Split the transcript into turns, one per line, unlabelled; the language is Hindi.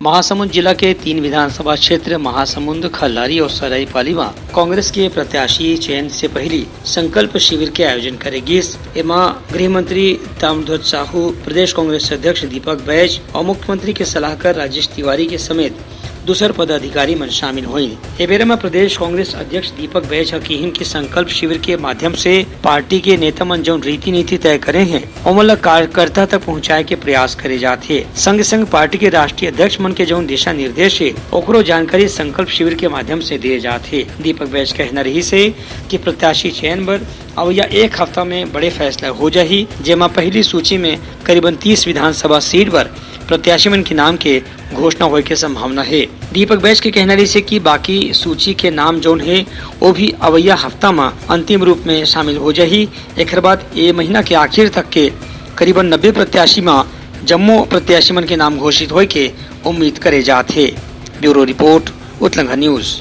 महासमुंद जिला के 3 विधानसभा क्षेत्र महासमुंद, खल्लारी और सरायपाली में कांग्रेस के प्रत्याशी चयन से पहले संकल्प शिविर के आयोजन करेगी। एमा गृह मंत्री ताम्रध्वज साहू, प्रदेश कांग्रेस अध्यक्ष दीपक बैज और मुख्यमंत्री के सलाहकार राजेश तिवारी के समेत दूसर पदाधिकारी मन शामिल हुई। एबेरा में प्रदेश कांग्रेस अध्यक्ष दीपक बैज हकीहिन की संकल्प शिविर के माध्यम से पार्टी के नेता मन जो रीति नीति तय करे हैं ओमन कार्यकर्ता तक पहुँचाए के प्रयास करे जाते। संग संग पार्टी के राष्ट्रीय अध्यक्ष मन के जो दिशा निर्देश है ओकरो जानकारी संकल्प शिविर के माध्यम से दिए जाते। दीपक बैज कहना रही से कि प्रत्याशी चयन बर अब या एक हफ्ता में बड़े फैसला हो जाही, जेमा पहली सूची में करीबन 30 विधानसभा सीट पर प्रत्याशी मन के नाम के घोषणा होने की संभावना है। दीपक बैज के कहना रही से कि बाकी सूची के नाम जोन है वो भी अवैया हफ्ता में अंतिम रूप में शामिल हो जाही। एक बाद ये महीना के आखिर तक के करीबन 90 प्रत्याशी में जम्मू प्रत्याशी मन के नाम घोषित होए के उम्मीद करे जाते। ब्यूरो रिपोर्ट, उत्तलंघा न्यूज।